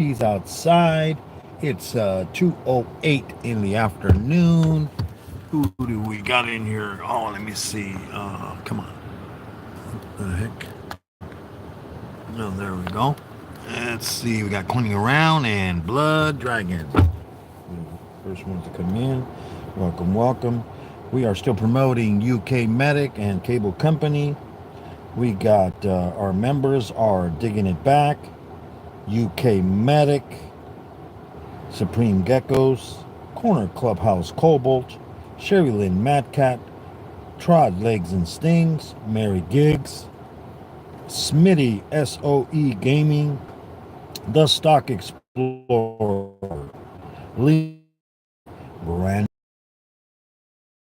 degrees outside. It's 2:08 in the afternoon. Who do we got in here? Oh, let me see. Come on. The heck? Oh, there we go. Let's see. We got Cleaning Around and Blood Dragon. First ones to come in. Welcome, welcome. We are still promoting UK Medic and Cable Company. We got our members are Digging It Back, UK Medic, Supreme Geckos, Corner Clubhouse Cobalt, Sherry Lynn Madcat, Trod Legs and Stings, Mary Giggs, Smitty SOE Gaming, The Stock Explorer, Lee, Brand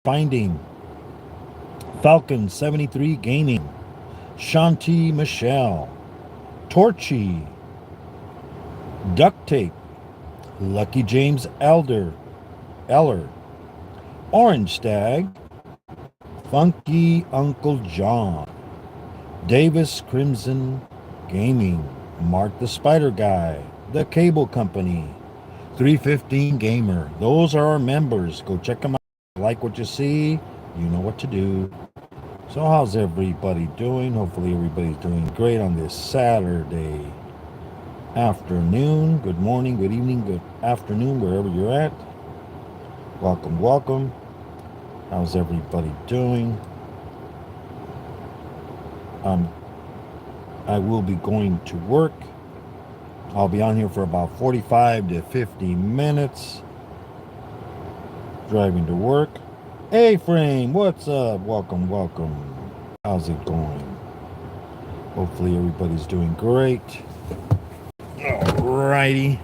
Finding, Falcon 73 Gaming, Shanti Michelle, Torchy, Duct Tape, Lucky James Eller, Orange Stag, Funky Uncle John, Davis Crimson Gaming, Mark the Spider Guy, The Cable Company, 315 Gamer. Those are our members. Go check them out. Like what you see, you know what to do. So how's everybody doing? Hopefully everybody's doing great on this Saturday afternoon. Good morning, good evening, good afternoon, wherever you're at. Welcome, welcome. How's everybody doing? I will be going to work. I'll be on here for about 45 to 50 minutes. Driving to work. Hey, Frame, what's up? Welcome, welcome. How's it going? Hopefully everybody's doing great. Alrighty.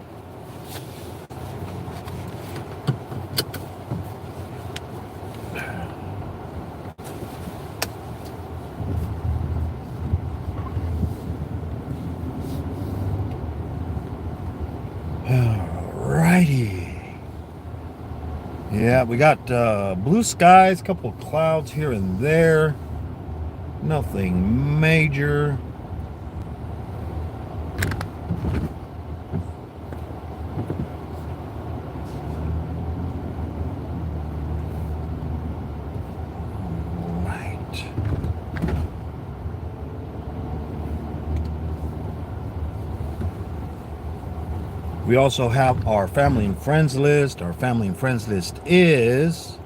Alrighty. Yeah, we got blue skies, couple of clouds here and there. Nothing major. We also have our family and friends list. Our family and friends list is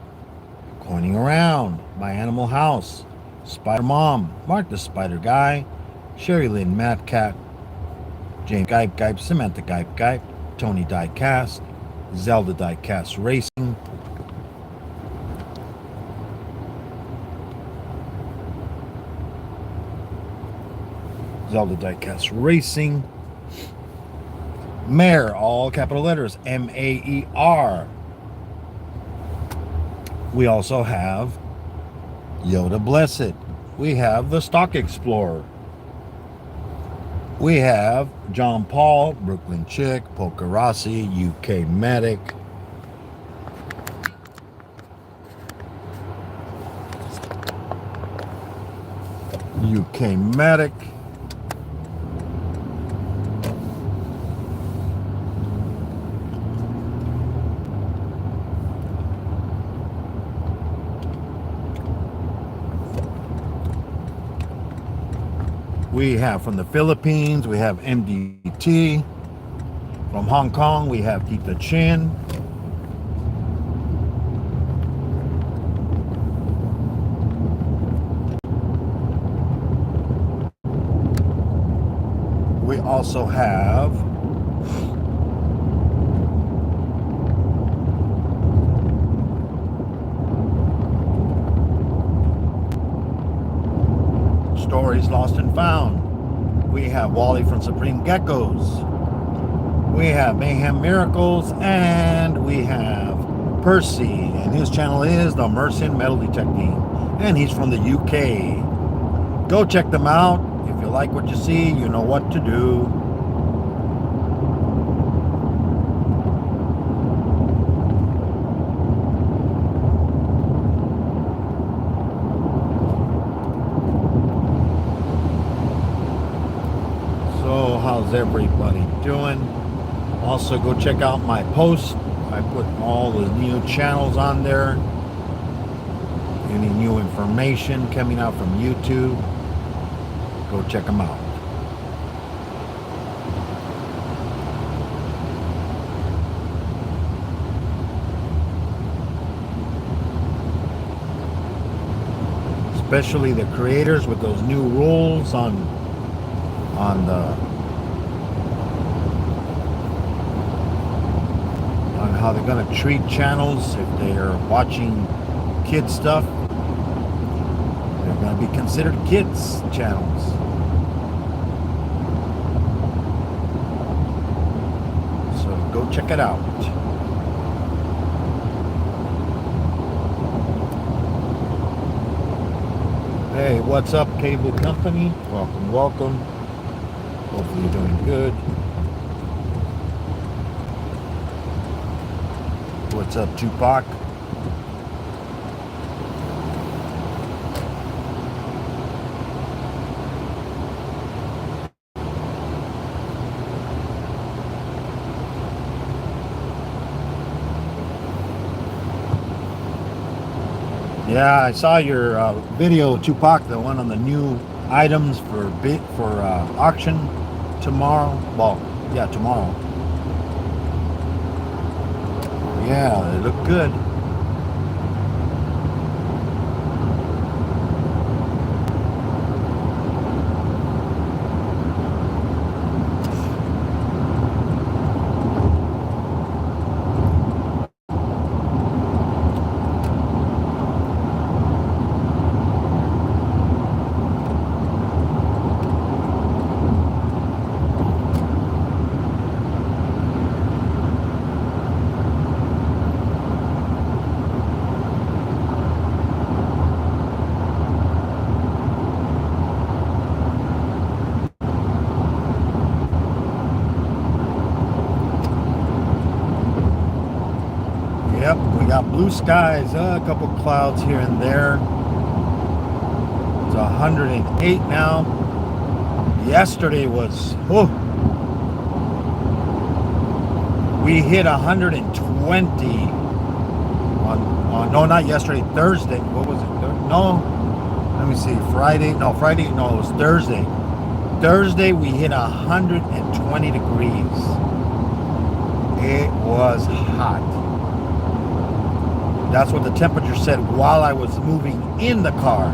Coining Around, My Animal House, Spider Mom, Mark the Spider Guy, Sherry Lynn Madcat, James Gipe, Samantha Gipe, Tony Diecast, Zelda Diecast Racing, Mayor, all capital letters, Maer. We also have Yoda Blessed. We have the Stock Explorer. We have John Paul, Brooklyn Chick, Polka Rossi, UK Medic. UK Medic. We have from the Philippines, we have MDT. From Hong Kong, we have Tita Chin. We also have Stories Lost and Found. We have Wally from Supreme Geckos. We have Mayhem Miracles, and we have Percy, and his channel is The Mercian Metal Detecting, and he's from the UK. Go check them out. If you like what you see, you know what to do. So how's everybody doing? Also, go check out my post. I put all the new channels on there. Any new information coming out from YouTube, go check them out. Especially the creators with those new rules on how they're going to treat channels if they are watching kid stuff. They're going to be considered kids channels. So go check it out. Hey, what's up, cable company? Welcome, welcome. Hopefully you're doing good. What's up, Tupac? Yeah, I saw your video, Tupac, the one on the new items for auction tomorrow. Well, yeah, tomorrow. Yeah, they look good. Yep, we got blue skies, a couple clouds here and there. It's 108 now. Yesterday was, we hit 120 on no, not yesterday, Thursday. What was it? No, let me see, Friday, no, it was Thursday. Thursday we hit 120 degrees. It was hot. That's what the temperature said while I was moving in the car.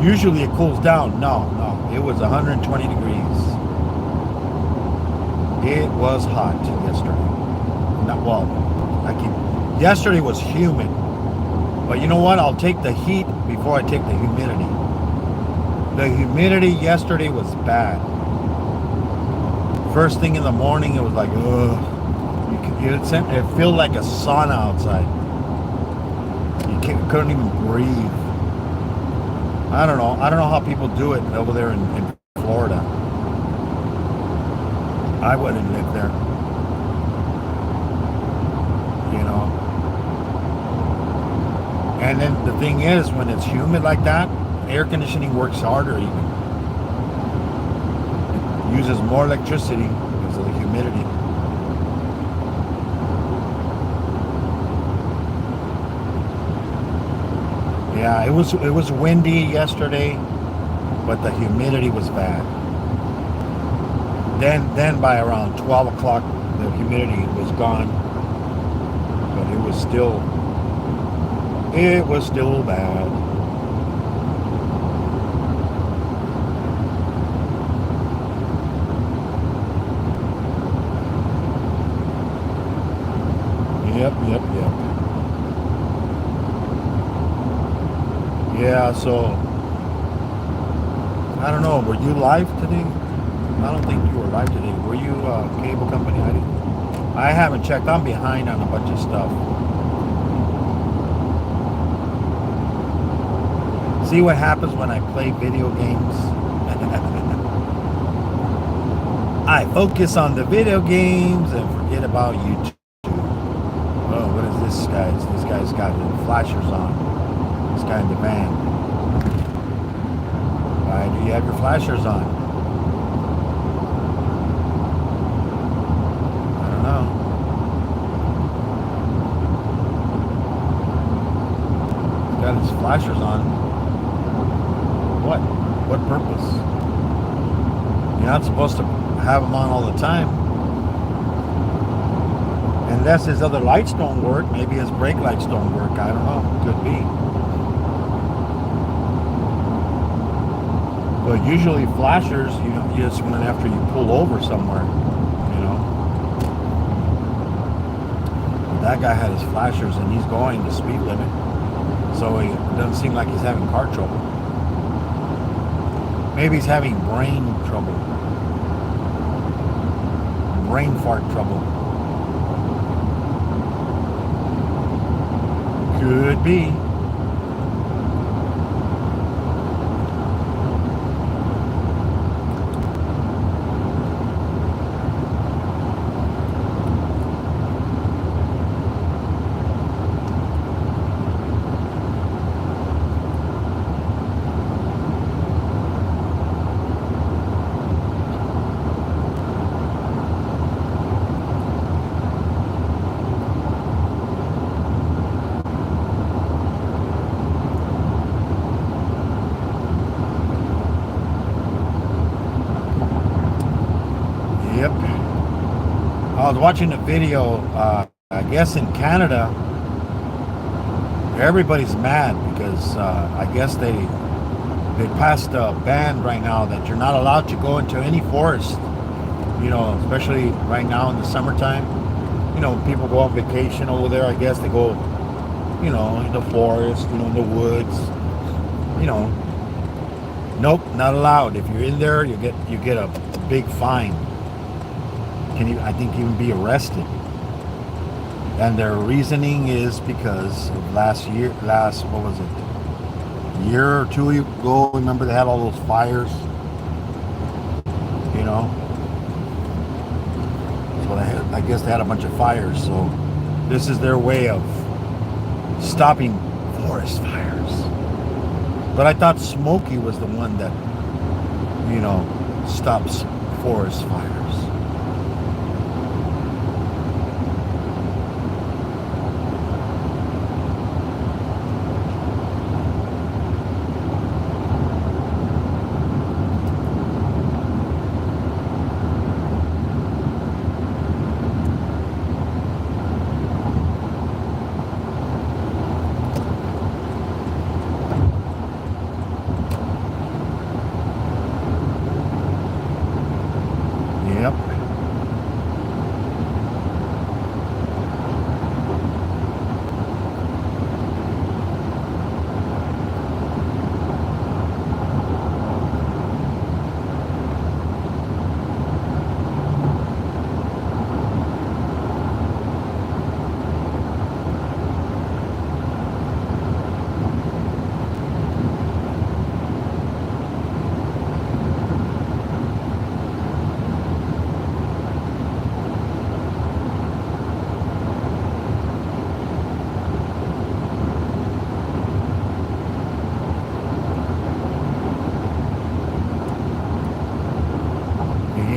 Usually it cools down. No, it was 120 degrees. It was hot yesterday. Yesterday was humid. But you know what? I'll take the heat before I take the humidity. The humidity yesterday was bad. First thing in the morning, it was like, ugh. It felt like a sauna outside. Couldn't even breathe. I don't know how people do it over there in Florida. I wouldn't live there. You know. And then the thing is, when it's humid like that, air conditioning works harder even. It uses more electricity because of the humidity. Yeah, it was windy yesterday, but the humidity was bad. Then by around 12 o'clock, the humidity was gone, but it was still bad. Yep. Yeah, so I don't know. Were you live today? I don't think you were live today. Were you cable company? I haven't checked. I'm behind on a bunch of stuff. See what happens when I play video games? I focus on the video games and forget about YouTube. Oh, what is this guy? This guy's got the flashers on. This guy in the van. Why do you have your flashers on? flashers on. What purpose? You're not supposed to have them on all the time. Unless his other lights don't work. Maybe his brake lights don't work. I don't know. Could be. But usually flashers, you just run after you pull over somewhere. That guy had his flashers and he's going the speed limit. So it doesn't seem like he's having car trouble. Maybe he's having brain trouble. Brain fart trouble. Could be. Yep. I was watching a video, I guess in Canada, everybody's mad because I guess they passed a ban right now that you're not allowed to go into any forest, especially right now in the summertime. People go on vacation over there, I guess they go, in the forest, in the woods, Nope, not allowed. If you're in there, you get a big fine. I think even be arrested. And their reasoning is because of what was it, a year or two ago, remember they had all those fires, so I guess they had a bunch of fires, so this is their way of stopping forest fires. But I thought Smokey was the one that, stops forest fires.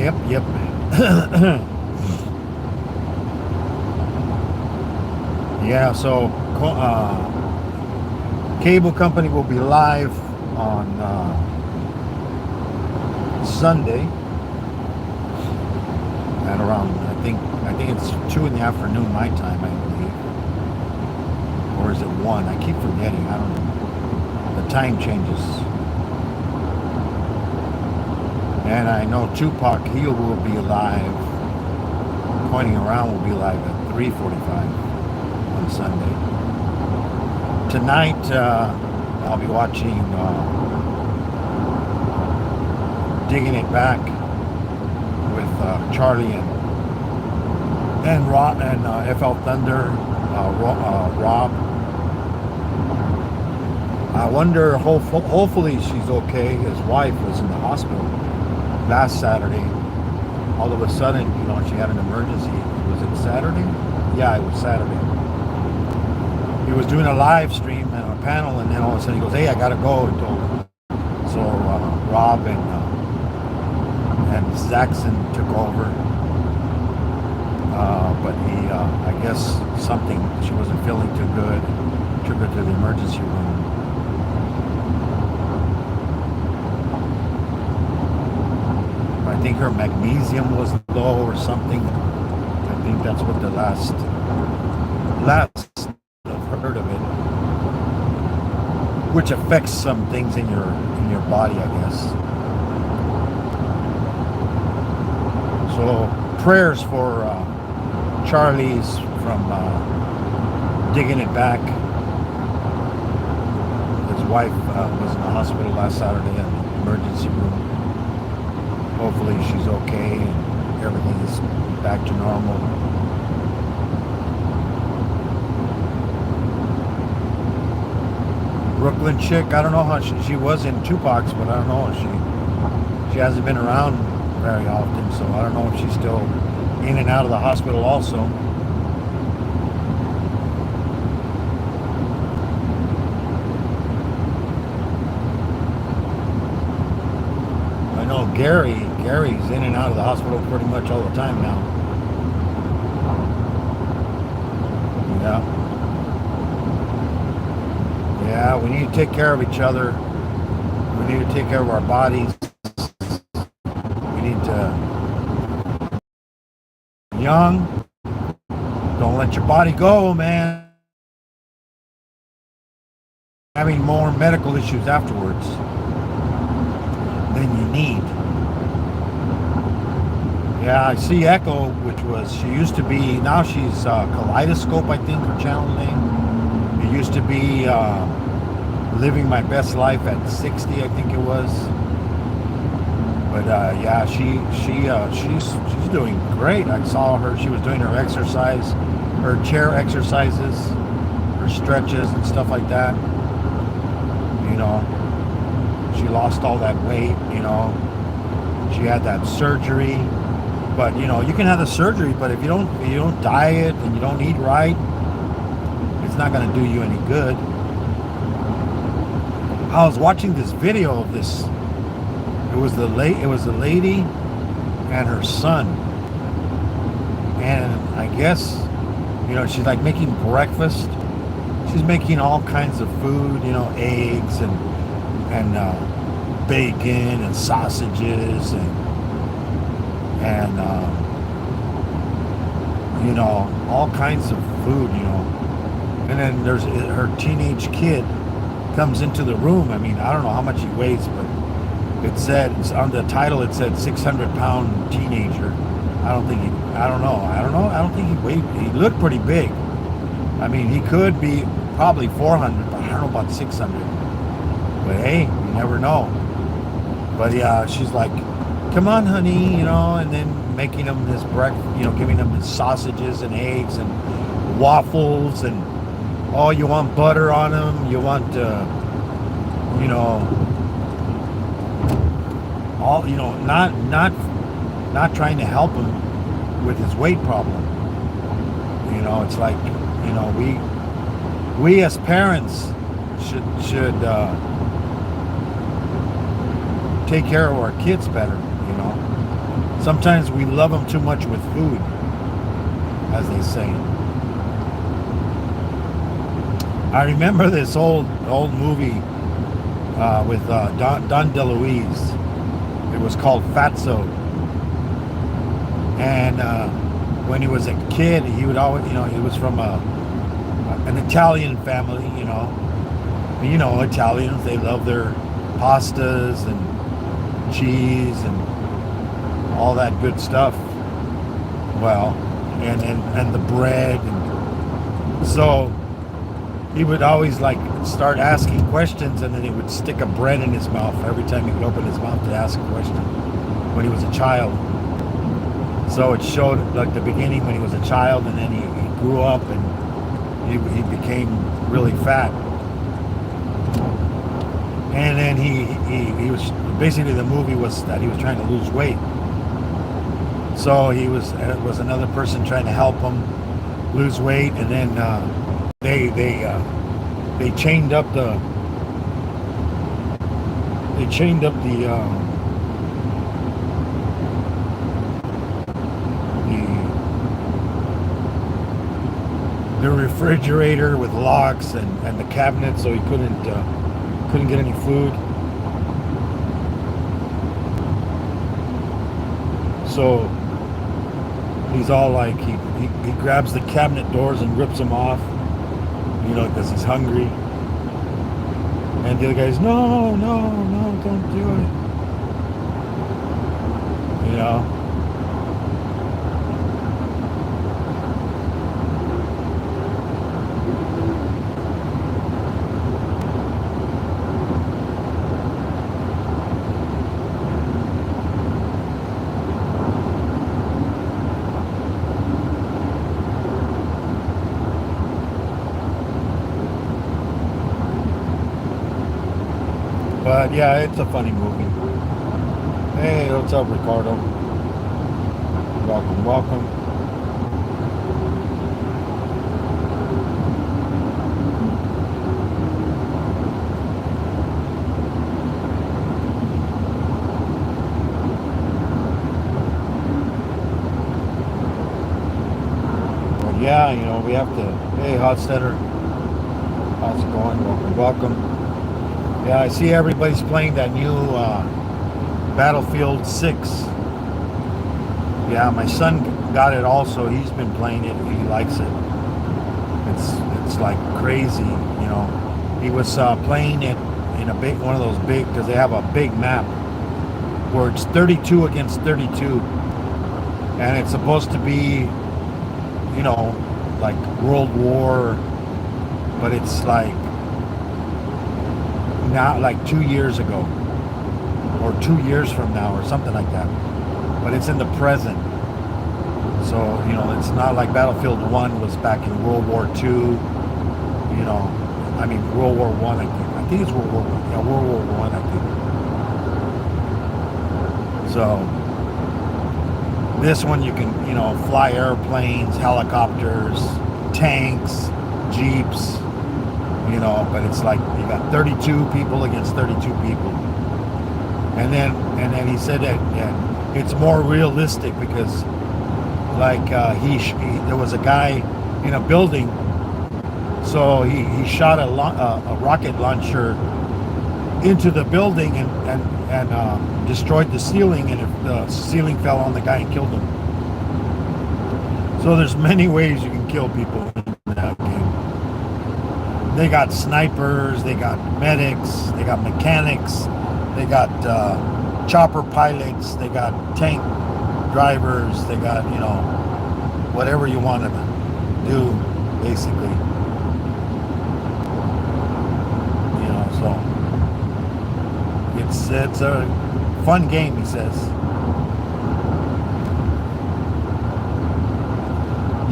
Yep. Yep. Yeah, so cable company will be live on Sunday at around I think it's 2 in the afternoon my time, I believe, or is it 1? I keep forgetting. I don't know. The time changes. And I know Tupac, he will be live. Pointing Around will be live at 3:45 on Sunday. Tonight, I'll be watching Digging It Back with Charlie and Rob and FL Thunder, Rob. I wonder, hopefully she's okay. His wife was in the hospital last Saturday. All of a sudden, she had an emergency. Was it Saturday? Yeah, it was Saturday. He was doing a live stream and a panel, and then all of a sudden he goes, "Hey, I gotta go," and told him. So Rob and Zaxxon took over. But he, I guess she wasn't feeling too good. Took her to the emergency room. think her magnesium was low or something. I think that's what the last I've heard of it, which affects some things in your body, I guess. So prayers for Charlie's from digging it back. His wife was in the hospital last Saturday in the emergency room. Hopefully she's okay and everything is back to normal. Brooklyn chick, I don't know how she was in Tupac's, but I don't know. She hasn't been around very often, so I don't know if she's still in and out of the hospital also. I know Gary's in and out of the hospital pretty much all the time now. Yeah. Yeah, we need to take care of each other. We need to take care of our bodies. We need to... Young, don't let your body go, man. Having more medical issues afterwards than you need. Yeah, I see Echo, which was, she used to be, now she's Kaleidoscope, I think, her channel name. It used to be Living My Best Life at 60, I think it was. But yeah, she's doing great. I saw her, she was doing her exercise, her chair exercises, her stretches and stuff like that. You know, she lost all that weight, you know. She had that surgery. But you know, you can have the surgery, but if you don't diet and you don't eat right, it's not going to do you any good. I was watching this video of this. It was the lady and her son, and I guess, you know, she's like making breakfast. She's making all kinds of food, you know, eggs and bacon and sausages and you know, all kinds of food, you know. And then there's her teenage kid comes into the room. I mean, I don't know how much he weighs, but it said, on the title it said 600-pound teenager. I don't think he weighed, he looked pretty big. I mean, he could be probably 400, but I don't know about 600. But hey, you never know. But yeah, she's like, come on, honey, you know, and then making him this breakfast, you know, giving him his sausages and eggs and waffles and, oh, you want butter on them, you want, you know, all, you know, not trying to help him with his weight problem. You know, it's like, you know, we as parents should take care of our kids better. You know, sometimes we love them too much with food, as they say. I remember this old movie with Don DeLuise. It was called Fatso. And when he was a kid, he would always, you know, he was from an Italian family, you know. And, you know, Italians, they love their pastas and cheese and all that good stuff. Well, and the bread. And so he would always like start asking questions, and then he would stick a bread in his mouth every time he would open his mouth to ask a question when he was a child. So it showed like the beginning when he was a child, and then he grew up and he became really fat. And then he was basically, the movie was that he was trying to lose weight. So he was another person trying to help him lose weight, and then they chained up the refrigerator with locks and the cabinet, so he couldn't get any food. So he's all like, he grabs the cabinet doors and rips them off, because he's hungry. And the other guy's, no, no, no, don't do it. But yeah, it's a funny movie. Hey, what's up, Ricardo? Welcome, welcome. But yeah, we have to. Hey, Hotstetter, how's it going? Welcome, welcome. Yeah, I see everybody's playing that new Battlefield 6. Yeah, my son got it also. He's been playing it. He likes it. It's like crazy, He was playing it in one of those big, because they have a big map where it's 32 against 32, and it's supposed to be, like World War, but it's like now, like 2 years ago, or 2 years from now, or something like that. But it's in the present. So, it's not like Battlefield 1 was back in World War 2, I mean, World War 1, I think. I think it's World War 1. Yeah, World War 1, I think. So, this one you can, fly airplanes, helicopters, tanks, jeeps, but it's like you got 32 people against 32 people. And then he said that it's more realistic because, like, there was a guy in a building, so he shot a rocket launcher into the building and destroyed the ceiling, and the ceiling fell on the guy and killed him. So there's many ways you can kill people in that game. They got snipers, they got medics, they got mechanics, they got chopper pilots, they got tank drivers, they got, whatever you want to do, basically. So it's a fun game, he says.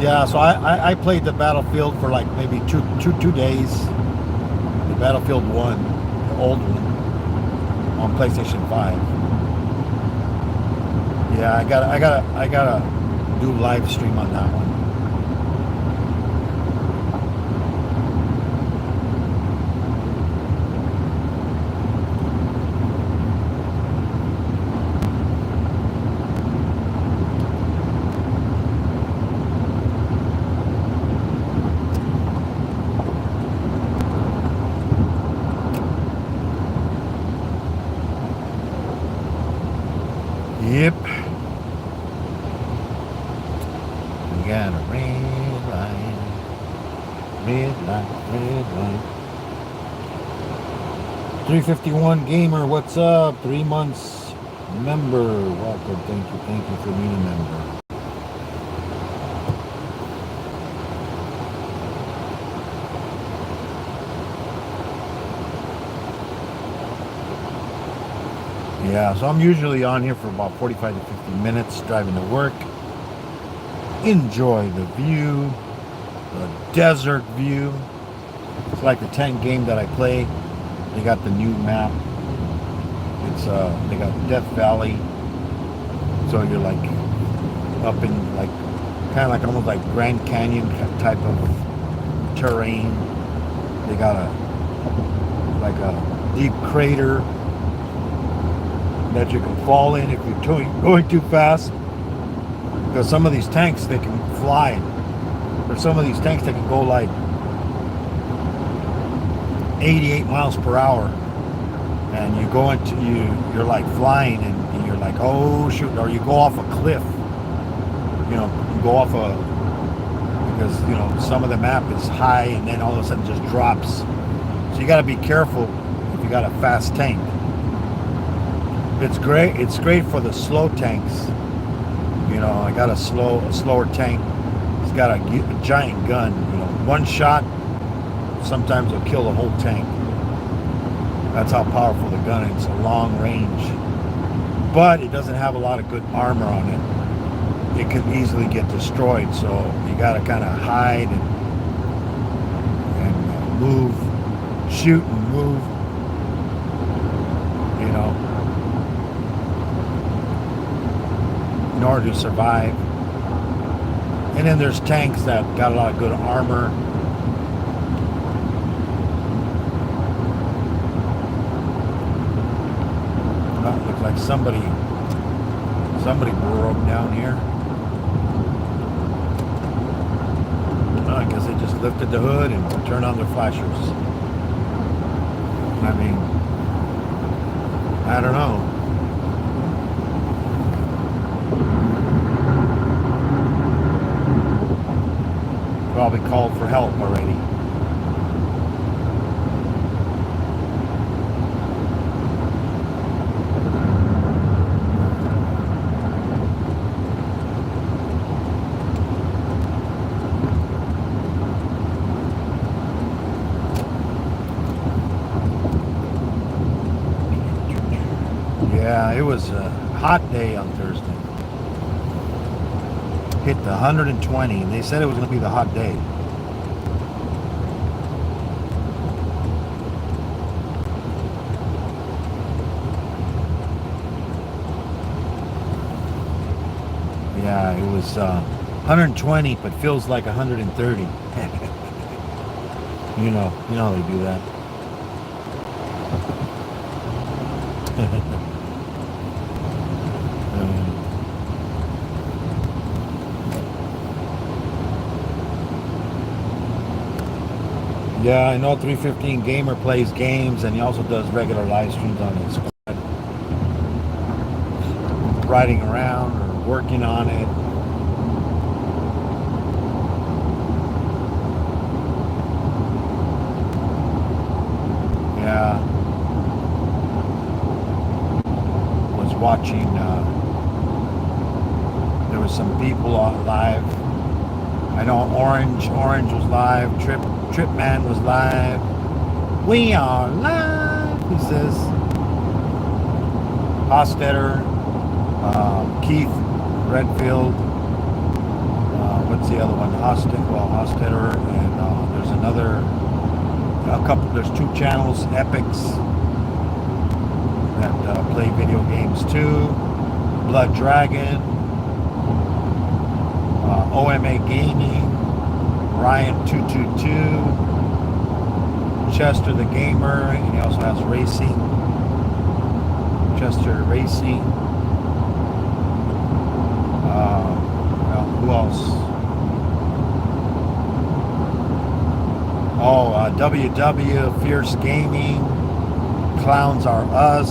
Yeah, so I played the Battlefield for like maybe two days. The Battlefield 1, the old one, on PlayStation 5. Yeah, I gotta do live stream on that one. Yep. We got a red light. Red light, red light. 351 Gamer, what's up? 3 months member. Welcome. Thank you for being a member. Yeah, so I'm usually on here for about 45 to 50 minutes driving to work. Enjoy the view, the desert view. It's like the tank game that I play. They got the new map. It's they got Death Valley. So you're like up in like kind of like almost like Grand Canyon type of terrain. They got a deep crater that you can fall in if you're going too fast, because some of these tanks, they can fly, or some of these tanks, they can go like 88 miles per hour, and you go into you're like flying, and you're like, oh shoot, or you go off a cliff. You go off because some of the map is high, and then all of a sudden just drops. So you got to be careful if you got a fast tank. It's great. It's great for the slow tanks. I got a slower tank. It's got a giant gun. One shot sometimes will kill the whole tank. That's how powerful the gun is. It's a long range, but it doesn't have a lot of good armor on it. It can easily get destroyed. So you got to kind of hide and move, shoot and move. In order to survive. And then there's tanks that got a lot of good armor. It looks like somebody broke down here. I guess they just lifted the hood and turned on their flashers. I mean, I don't know. Probably called for help already. Yeah, it was a hot day on Thursday. Hit the 120, and they said it was going to be the hot day. Yeah, it was 120, but feels like 130. You know how they do that. Yeah, I know 315 Gamer plays games, and he also does regular live streams on his squad. Riding around or working on it. Yeah. Was watching, there was some people on live. I know Orange was live, Tripman was live. We are live, he says. Hostetter, Keith Redfield, what's the other one? Hostetter, and there's there's two channels, Epics, that play video games too. Blood Dragon, OMA Gaming, Ryan222, Chester the Gamer, and he also has Racing, Chester Racing. Who else? WW, Fierce Gaming, Clowns Are Us,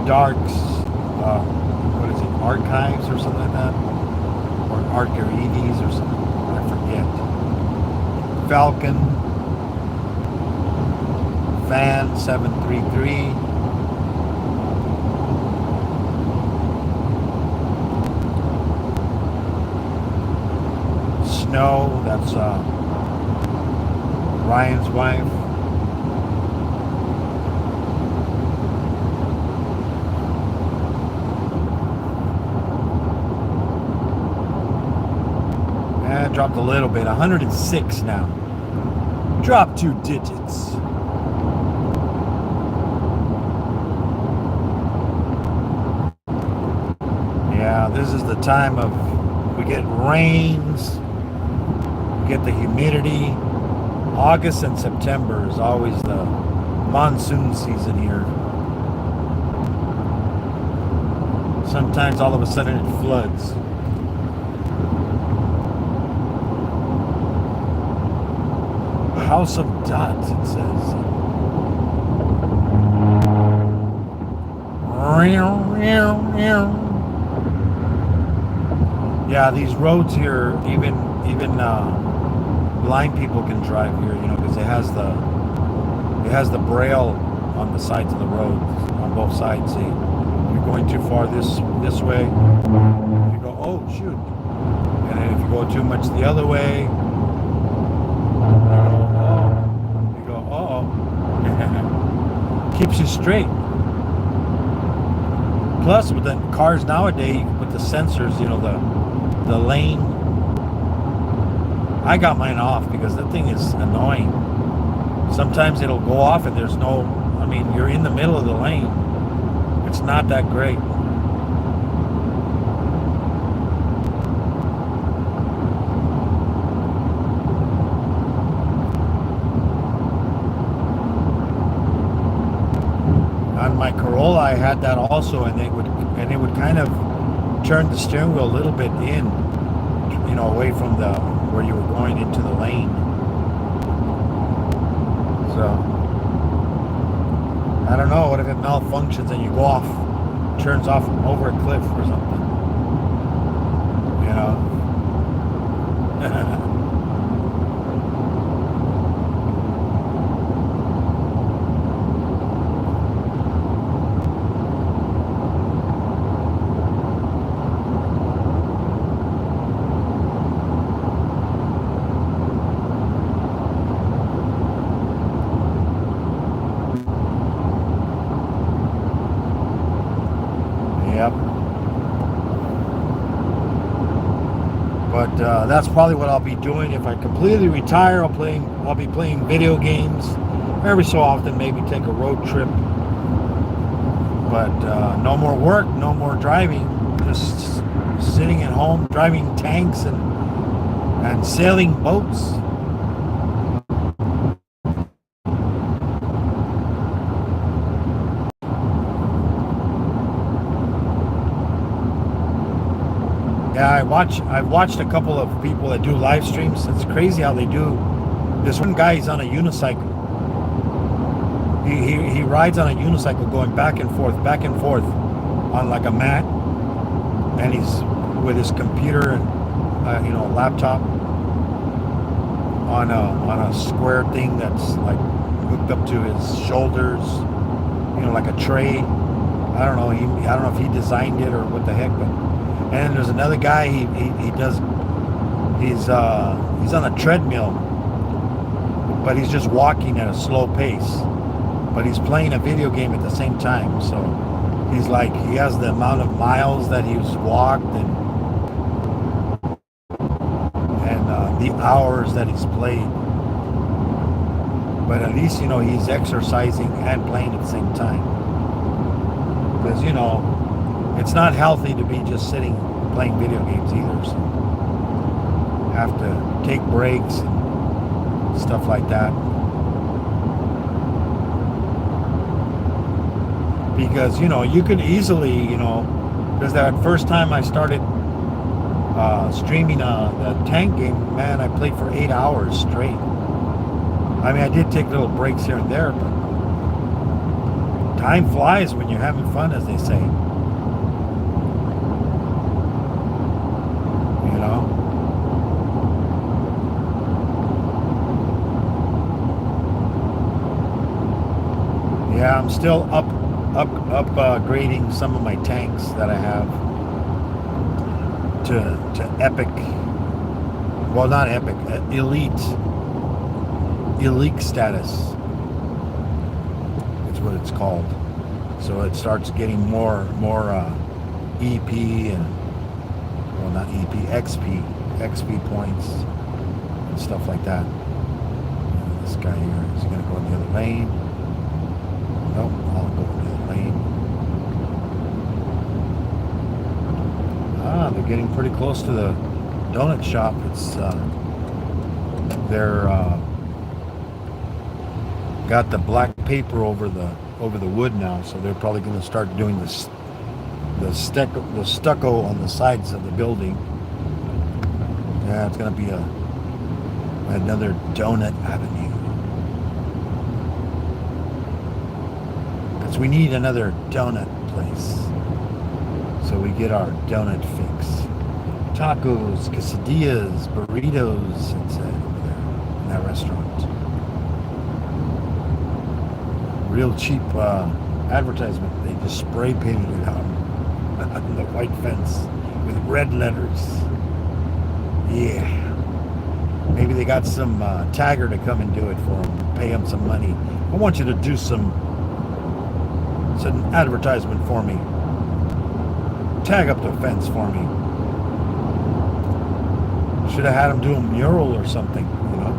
Darks, what is it, Archives or something like that? Or Archives or something, I forget. Falcon, Fan 733. Snow, that's Ryan's wife. Dropped a little bit, 106 now. Dropped 2 digits. Yeah, this is the time of, we get rains, we get the humidity. August and September is always the monsoon season here. Sometimes all of a sudden it floods. House of Dots, it says. Yeah, these roads here, even blind people can drive here, because it has the braille on the sides of the road, on both sides. See, you're going too far this way, you go, oh shoot, and then if you go too much the other way, you go, oh, keeps you straight. Plus, with the cars nowadays, with the sensors, the lane. I got mine off because the thing is annoying. Sometimes it'll go off and there's no, you're in the middle of the lane. It's not that great. On my Corolla, I had that also, and it would kind of turn the steering wheel a little bit in, away from where you were going into the lane. So I don't know. What if it malfunctions and you go off, turns off over a cliff or something? Yep. But that's probably what I'll be doing if I completely retire. I'll be playing video games every so often, maybe take a road trip. But no more work, no more driving. Just sitting at home, driving tanks and sailing boats. Yeah, I've watched a couple of people that do live streams. It's crazy how they do. This one guy, he's on a unicycle. He rides on a unicycle going back and forth on like a mat, and he's with his computer and laptop on a square thing that's like hooked up to his shoulders, like a tray. I don't know. I don't know if he designed it or what the heck, but. And there's another guy. He's on a treadmill, but he's just walking at a slow pace. But he's playing a video game at the same time. So he's like, he has the amount of miles that he's walked and the hours that he's played. But at least he's exercising and playing at the same time. Because it's not healthy to be just sitting playing video games either. So have to take breaks and stuff like that. Because you could easily, because that first time I started streaming the tank game, man, I played for 8 hours straight. I did take little breaks here and there, but time flies when you're having fun, as they say. Yeah, I'm still upgrading some of my tanks that I have to epic. Well, not epic, elite status. It's what it's called. So it starts getting more EP and, well, not EP, XP points and stuff like that. And this guy here is going to go in the other lane. Nope, I'll go in the other lane. They're getting pretty close to the donut shop. It's they're got the black paper over the wood now, so they're probably going to start doing the stucco on the sides of the building. Yeah, it's going to be another donut avenue. Because we need another donut place. So we get our donut fix. Tacos, quesadillas, burritos, it said over there in that restaurant. Real cheap advertisement. They just spray painted it on the white fence with red letters. Yeah. Maybe they got some tagger to come and do it for them, pay them some money. I want you to do some advertisement for me. Tag up the fence for me. Should have had them do a mural or something, you know.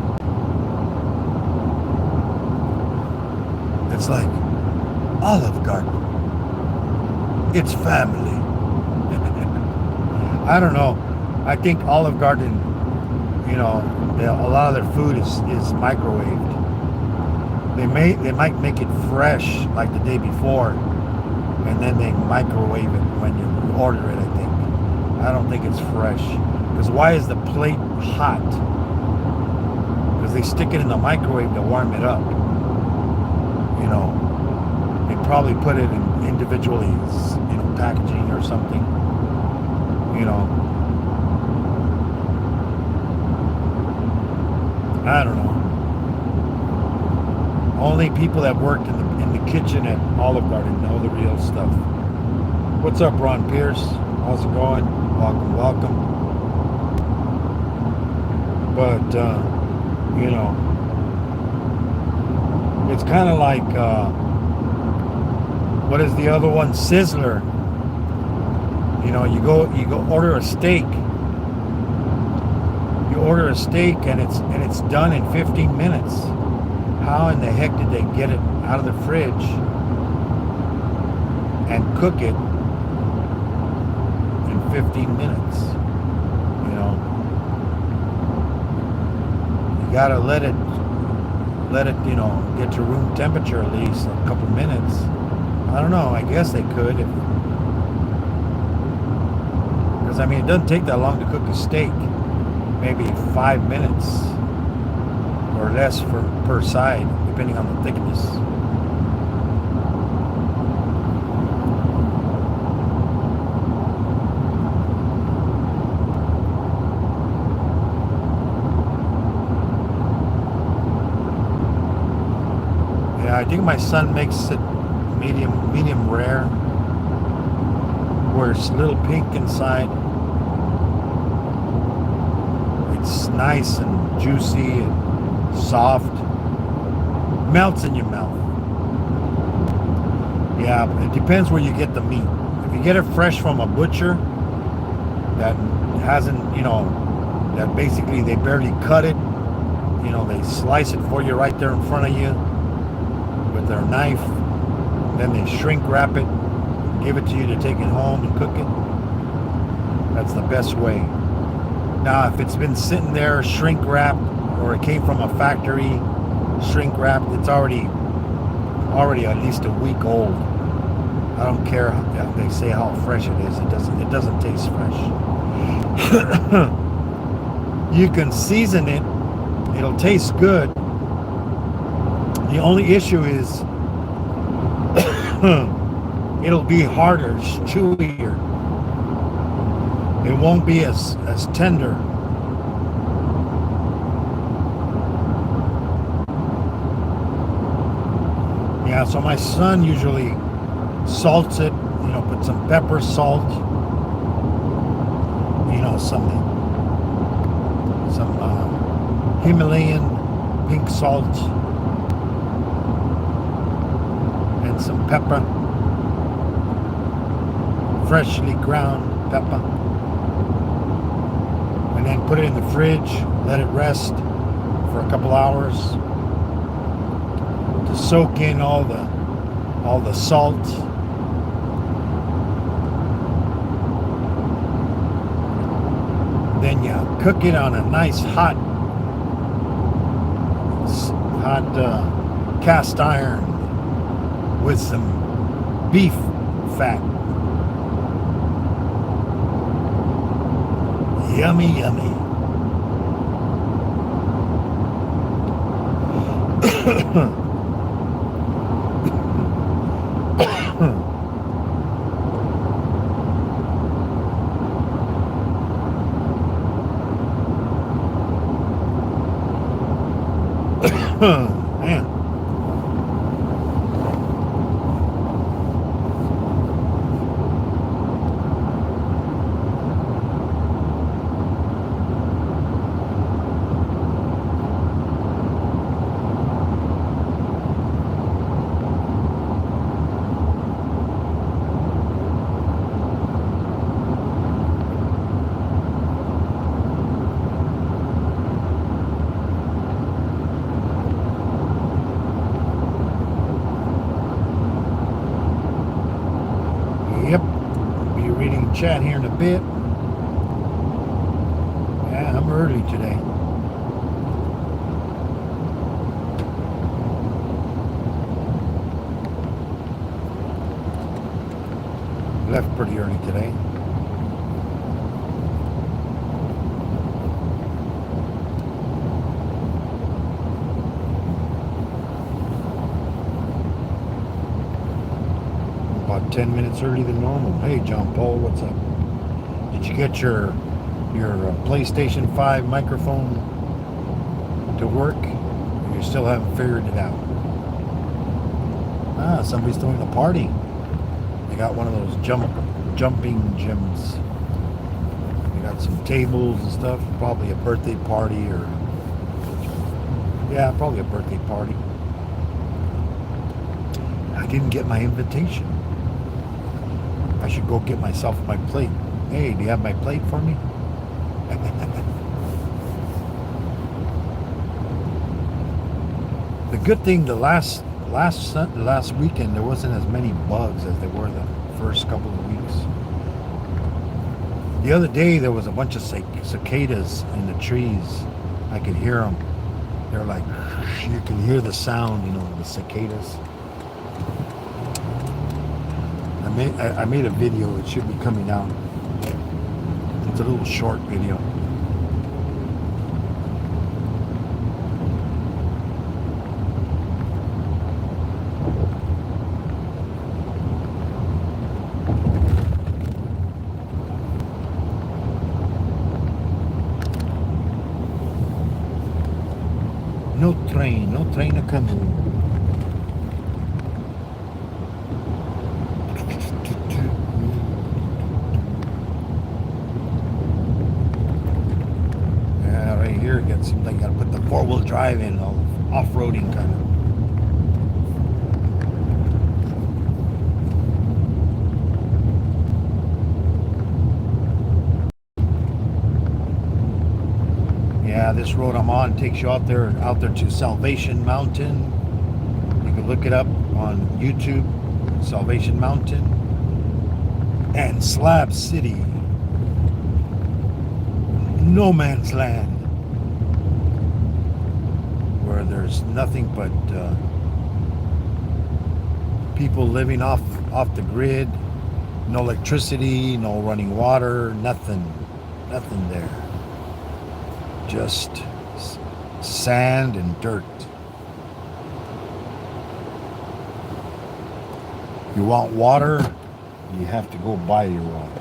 It's like Olive Garden. It's family. I don't know. I think Olive Garden, you know, a lot of their food is microwaved. They might make it fresh like the day before, and then they microwave it when you order it. I think. I don't think it's fresh. Because why is the plate hot? Because they stick it in the microwave to warm it up. You know, they probably put it in individually, you know, packaging or something. You know, I don't know. Only people that worked in the kitchen at Olive Garden know the real stuff. What's up, Ron Pierce? How's it going? Welcome. But, you know, it's kind of like, what is the other one? Sizzler. You know, you go order a steak. You order a steak and it's done in 15 minutes. How in the heck did they get it out of the fridge and cook it in 15 minutes? You know, you gotta let it, you know, get to room temperature at least a couple minutes. I don't know. I guess they could, because I mean, it doesn't take that long to cook a steak. Maybe 5 minutes or less per side, depending on the thickness. Yeah, I think my son makes it medium rare, where it's a little pink inside. It's nice and juicy and soft. Melts in your mouth. Yeah, it depends where you get the meat. If you get it fresh from a butcher that hasn't, you know, that basically they barely cut it, you know, they slice it for you right there in front of you with their knife, then they shrink wrap it, give it to you to take it home and cook it. That's the best way. Now, if it's been sitting there shrink wrapped, or it came from a factory shrink wrapped, it's already at least a week old. I don't care if they say how fresh it is. It doesn't taste fresh. You can season it. It'll taste good. The only issue is it'll be harder, chewier. It won't be as tender. Yeah, so my son usually salts it, you know, put some pepper, salt, you know, some Himalayan pink salt, and some pepper, freshly ground pepper. And then put it in the fridge, let it rest for a couple hours to soak in all the salt. Then you cook it on a nice hot cast iron with some beef fat. Yummy, yummy. Man. Yep. Be reading chat here in a bit. Yeah, I'm early today. Left pretty early today. About 10 minutes early than normal. Hey, John Paul, what's up? Did you get your PlayStation 5 microphone to work? Or you still haven't figured it out? Ah, somebody's throwing a party. They got one of those jumping gyms. They got some tables and stuff. Probably a birthday party or... Yeah, probably a birthday party. I didn't get my invitation. I should go get myself my plate. Hey, do you have my plate for me? The good thing, the last weekend there wasn't as many bugs as there were the first couple of weeks. The other day there was a bunch of cicadas in the trees. I could hear them. They're like, you can hear the sound, the cicadas. I made a video. It should be coming out. It's a little short video. No train a coming. Here it seems like you gotta put the four-wheel drive in, all off-roading kind of. Yeah, this road I'm on takes you out there to Salvation Mountain. You can look it up on YouTube, Salvation Mountain, and Slab City, no man's land. There's nothing but people living off the grid, no electricity, no running water, nothing there. Just sand and dirt. You want water, you have to go buy your water.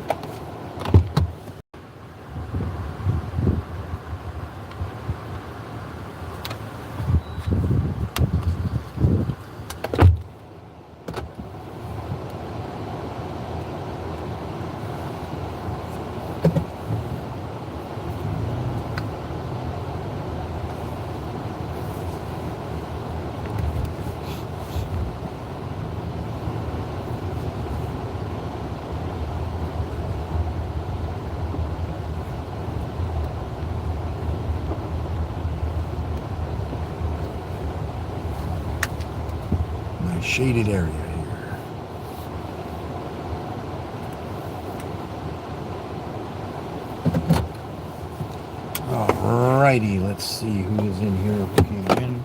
Shaded area here. Alrighty, let's see who is in here who came in.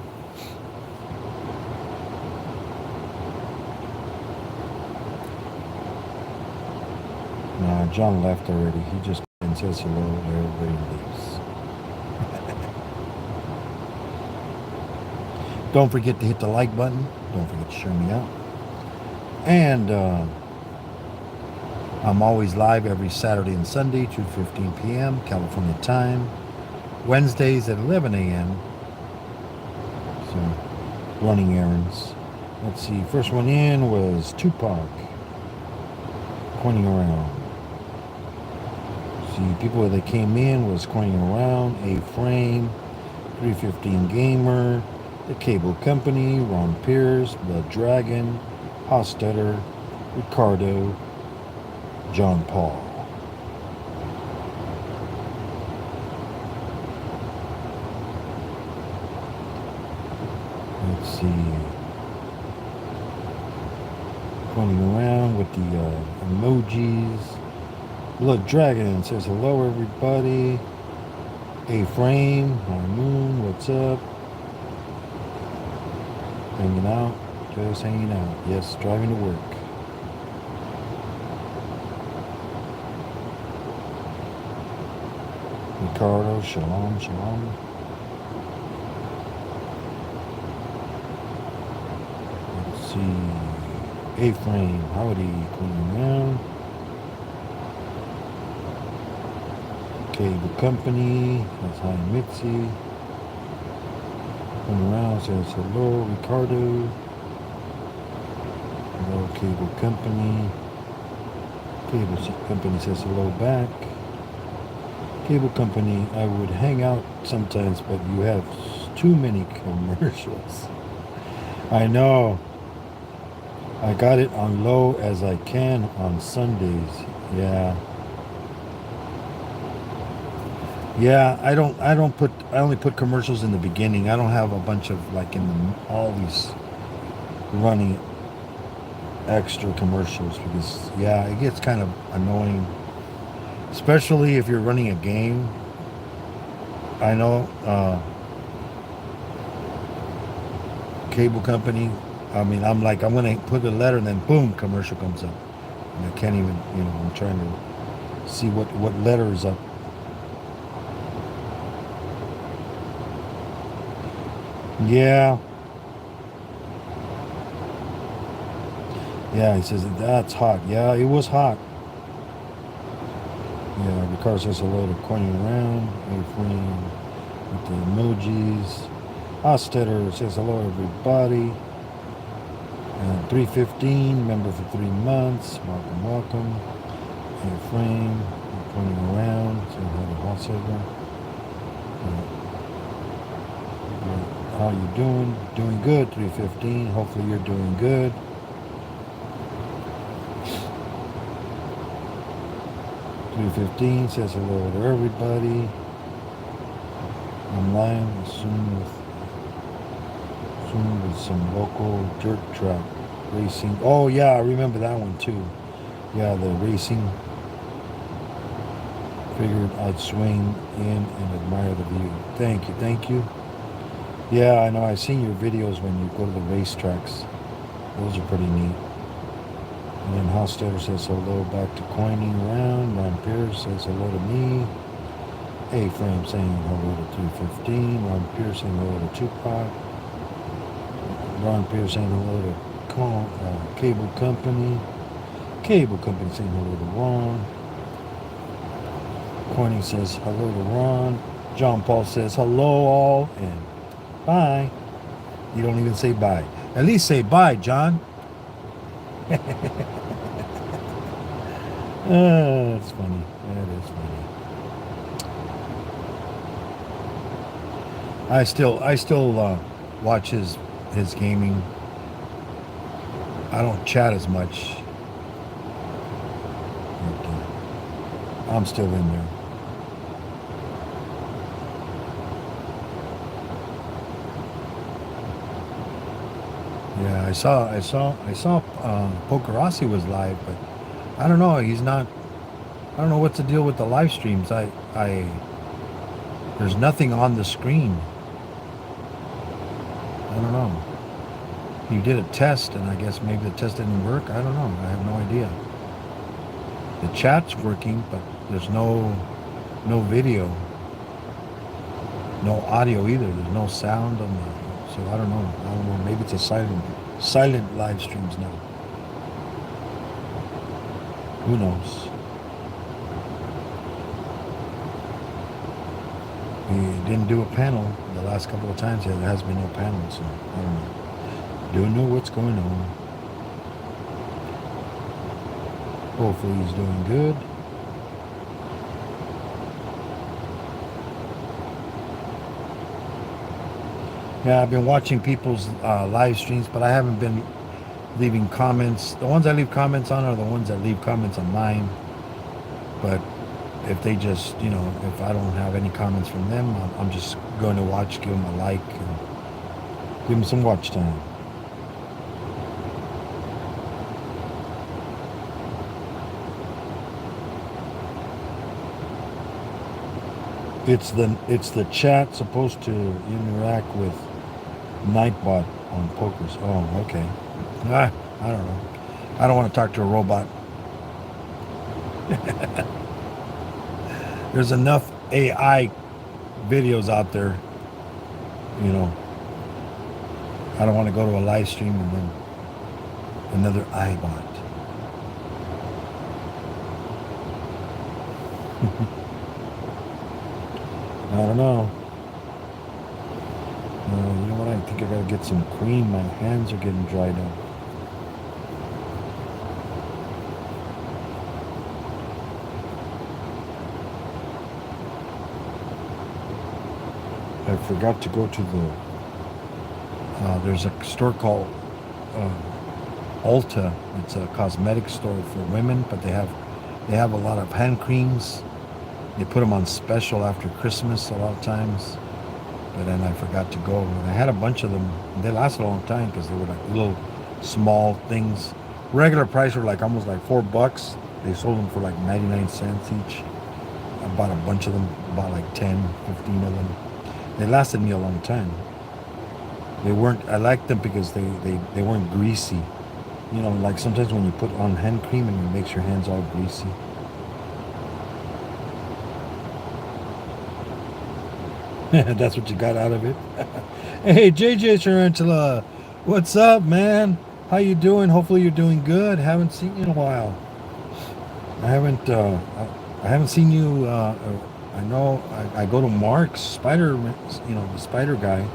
Nah, John left already. He just says hello and everybody leaves. Don't forget to hit the like button. Don't forget to share me out. And I'm always live every Saturday and Sunday, 2:15 p.m. California time. Wednesdays at 11 a.m. So, running errands. Let's see. First one in was Tupac. Coining around. See, people that came in was coining around. A-Frame, 315 Gamer, The Cable Company, Ron Pierce, The Dragon, Hostetter, Ricardo, John Paul. Let's see. Pointing around with the emojis. Blood Dragon says hello everybody. A-Frame, High Moon, what's up? Hanging out, just hanging out. Yes, driving to work. Ricardo, shalom, shalom. Let's see. A-Frame, howdy, coming around. Cable Company, that's Hi Mitzi. Coming around, says hello, Ricardo. Hello, Cable Company. Cable Company says hello back. Cable Company, I would hang out sometimes, but you have too many commercials. I know. I got it on low as I can on Sundays. Yeah. Yeah, I only put commercials in the beginning. I don't have a bunch of like all these running extra commercials because yeah, it gets kind of annoying. Especially if you're running a game. I know Cable Company, I mean, I'm going to put a letter and then boom, commercial comes up. And I can't even, I'm trying to see what letter is up. Yeah. Yeah, he says, that's hot. Yeah, it was hot. Yeah, Ricardo says hello to Coining Around. A-Frame with the emojis. Ostetter says hello, everybody. 315, member for 3 months. Welcome, welcome. A-Frame, Coining Around. Saying hello to Ostetter. How you doing? Doing good, 315. Hopefully you're doing good. says hello to everybody. Online soon with some local dirt track racing. Oh yeah, I remember that one too. Yeah, the racing. Figured I'd swing in and admire the view. Thank you. Yeah, I know. I've seen your videos when you go to the racetracks. Those are pretty neat. And then Hostetter says hello back to Coining Around. Ron Pierce says hello to me. A-Frame saying hello to 315. Ron Pierce saying hello to Tupac. Ron Pierce saying hello to Cable Company. Cable Company saying hello to Ron. Coining says hello to Ron. John Paul says hello all and bye. You don't even say bye. At least say bye, John. That's funny. That is funny. I still watch his gaming. I don't chat as much. But, I'm still in there. Yeah, I saw Pokerossi was live, but I don't know. He's not. I don't know what's the deal with the live streams. There's nothing on the screen. I don't know. He did a test, and I guess maybe the test didn't work. I don't know. I have no idea. The chat's working, but there's no video, no audio either. There's no sound on the. So I don't know. Maybe it's a silent live streams now. Who knows? He didn't do a panel the last couple of times. There has been no panel, so I don't know. Don't know what's going on. Hopefully he's doing good. Yeah, I've been watching people's live streams, but I haven't been leaving comments. The ones I leave comments on are the ones that leave comments on mine. But if they just, if I don't have any comments from them, I'm just going to watch, give them a like, and give them some watch time. It's the chat supposed to interact with Nightbot on Pokers. Oh, okay. I don't know. I don't want to talk to a robot. There's enough AI videos out there. I don't want to go to a live stream and then another iBot. I don't know. You know what? I think I gotta get some cream. My hands are getting dried up. I forgot to go to the. There's a store called Ulta. It's a cosmetic store for women, but they have a lot of hand creams. They put them on special after Christmas a lot of times. But then I forgot to go. And I had a bunch of them. They lasted a long time because they were like little small things. Regular price were like almost like $4. They sold them for like 99 cents each. I bought a bunch of them. Bought like 10, 15 of them. They lasted me a long time. They weren't. I liked them because they weren't greasy. Like sometimes when you put on hand cream and it makes your hands all greasy. That's what you got out of it. Hey, JJ Tarantula, what's up, man? How you doing? Hopefully you're doing good. Haven't seen you in a while. I haven't seen you. I know I go to Mark's Spider, the Spider guy.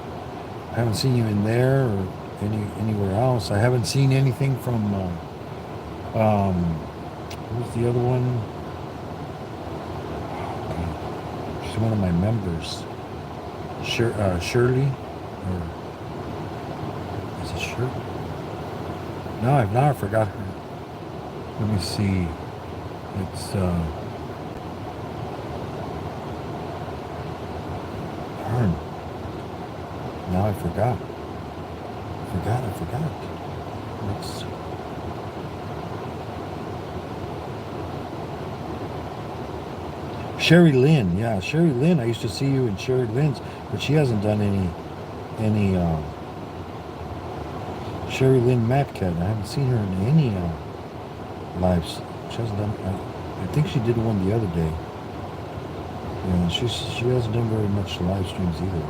I haven't seen you in there or anywhere else. I haven't seen anything from. Who's the other one? She's one of my members. Shirley, or is it Shirley? No, I forgot her. Let me see. It's her. Now I forgot. I forgot. Let's. Sherry Lynn, yeah, Sherry Lynn. I used to see you in Sherry Lynn's, but she hasn't done any Sherry Lynn Matcat. I haven't seen her in any lives. She hasn't done. I think she did one the other day. Yeah, she hasn't done very much live streams either.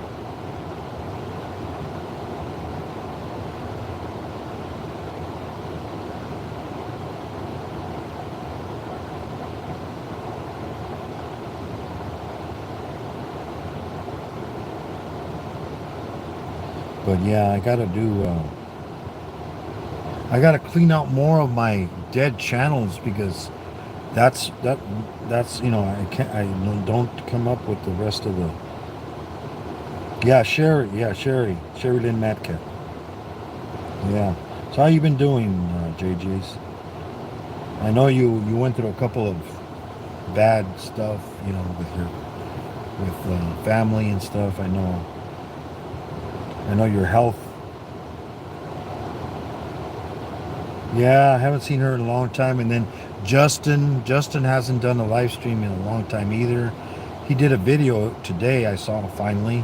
But yeah, I gotta clean out more of my dead channels because that's I don't come up with the rest of the. Yeah, Sherry Lynn Matcat. Yeah. So how you been doing, JJ's? I know you went through a couple of bad stuff, with family and stuff. I know your health. Yeah, I haven't seen her in a long time. And then Justin hasn't done a live stream in a long time either. He did a video today, I saw finally.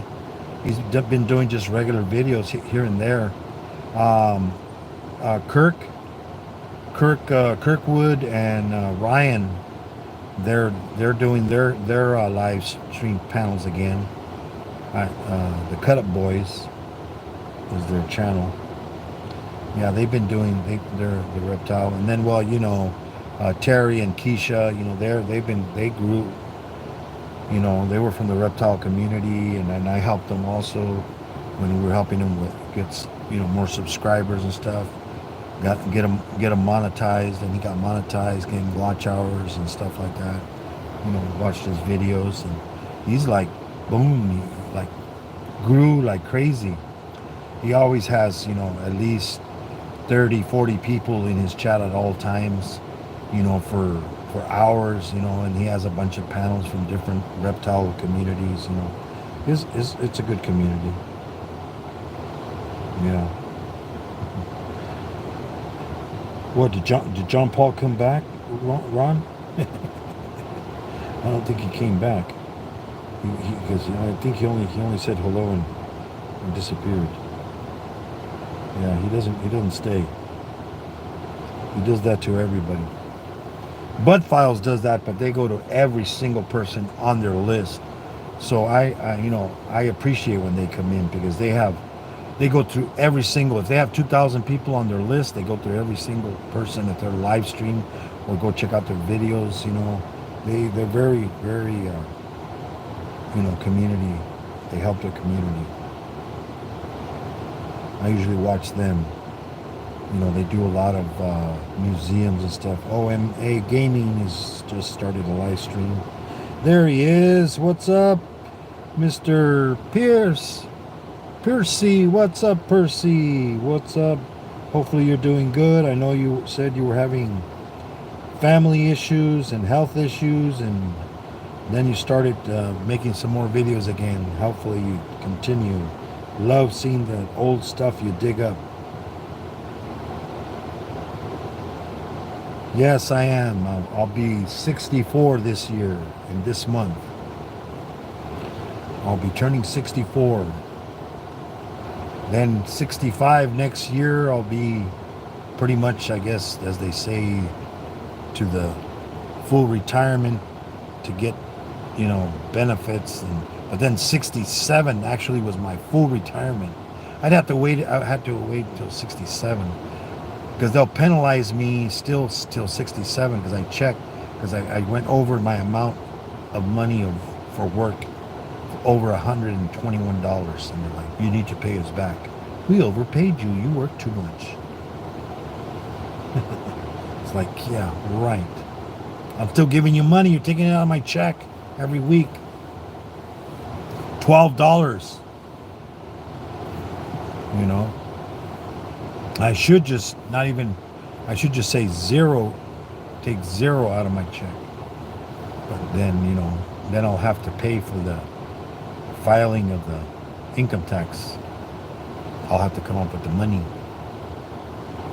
He's been doing just regular videos here and there. Kirkwood and Ryan, they're doing their live stream panels again. The Cut Up Boys is their channel. Yeah, they've been doing they're the reptile, and then Terry and Keisha, they grew You know, they were from the reptile community, and then I helped them also when we were helping them with gets more subscribers and stuff. Get him monetized, and he got monetized, getting watch hours and stuff like that. Watched his videos, and he's like, boom, he like grew like crazy. He always has, at least 30, 40 people in his chat at all times, for hours, and he has a bunch of panels from different reptile communities. It's a good community. Yeah. What did John Paul come back, Ron? I don't think he came back. Because I think he only said hello and disappeared. Yeah, he doesn't stay. He does that to everybody. Bud Files does that, but they go to every single person on their list. So I appreciate when they come in, because they go through every single. If they have 2,000 people on their list, they go through every single person at their live stream, or go check out their videos. They're very, very community. They help their community. I usually watch them. They do a lot of museums and stuff. OMA Gaming has just started a live stream. There he is. What's up, Mr. Pierce? Percy, what's up, Percy? What's up? Hopefully you're doing good. I know you said you were having family issues and health issues, and then you started making some more videos again. Hopefully you continue. Love seeing the old stuff you dig up. Yes, I am. I'll be 64 this year, in this month. I'll be turning 64. Then 65 next year, I'll be pretty much, I guess, as they say, to the full retirement to get, benefits. But then 67 actually was my full retirement. I had to wait until 67. Because they'll penalize me still till 67, because I checked, because I went over my amount of money for work, over $121, and they're like, you need to pay us back. We overpaid you. You work too much. It's like, yeah, right. I'm still giving you money. You're taking it out of my check every week. $12. I should just say zero, take zero out of my check. But then, then I'll have to pay for the filing of the income tax. I'll have to come up with the money.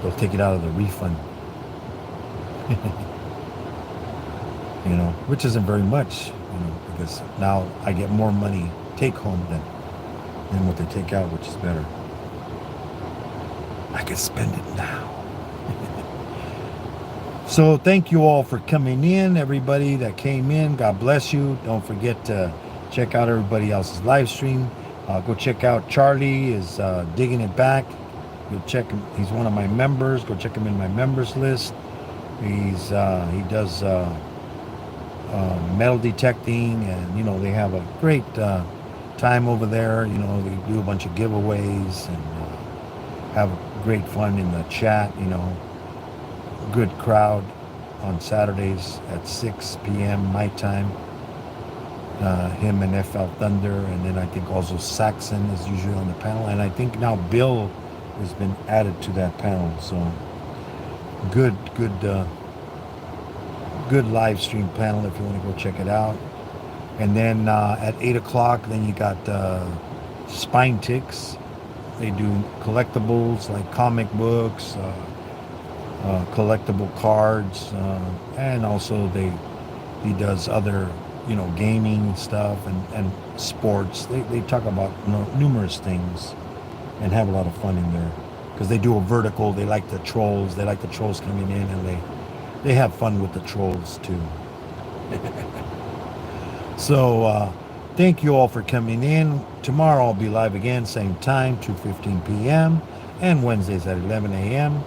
They'll take it out of the refund. Which isn't very much, because now I get more money take home than what they take out, which is better. I can spend it now. So thank you all for coming in. Everybody that came in, God bless you. Don't forget to check out everybody else's live stream. Go check out Charlie is digging it back. Go check him. He's one of my members. Go check him in my members list. He does metal detecting, and they have a great time over there. They do a bunch of giveaways and have great fun in the chat. Good crowd on Saturdays at 6 p.m. my time. Him and FL Thunder, and then I think also Saxon is usually on the panel, and I think now Bill has been added to that panel. So good live stream panel if you want to go check it out. And then at 8 o'clock, then you got Spine Ticks. They do collectibles like comic books, collectible cards, and also he does other gaming stuff and sports. They talk about numerous things and have a lot of fun in there, because they do a vertical. They like the trolls. They like the trolls coming in, and they have fun with the trolls too. So thank you all for coming in. Tomorrow I'll be live again, same time, 2:15 p.m. and Wednesdays at 11 a.m.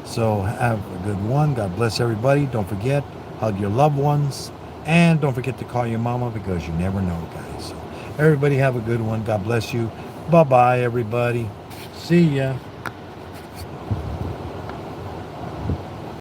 So have a good one. God bless everybody. Don't forget, hug your loved ones. And don't forget to call your mama because you never know, guys. So everybody have a good one. God bless you. Bye bye, everybody. See ya.